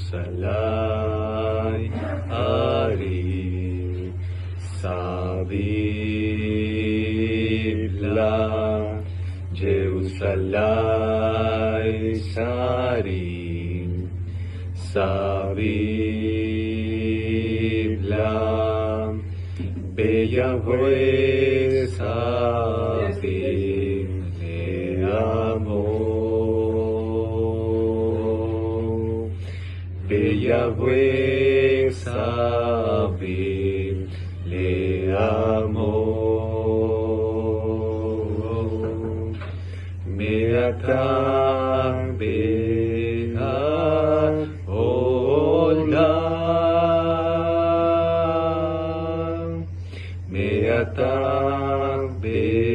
Jerusalem, Ari, Savila, Jerusalem, Sari, Savila, Bella Huesa, le amo. Bella Huesa, le amo. Me atabe a hola. Me atabe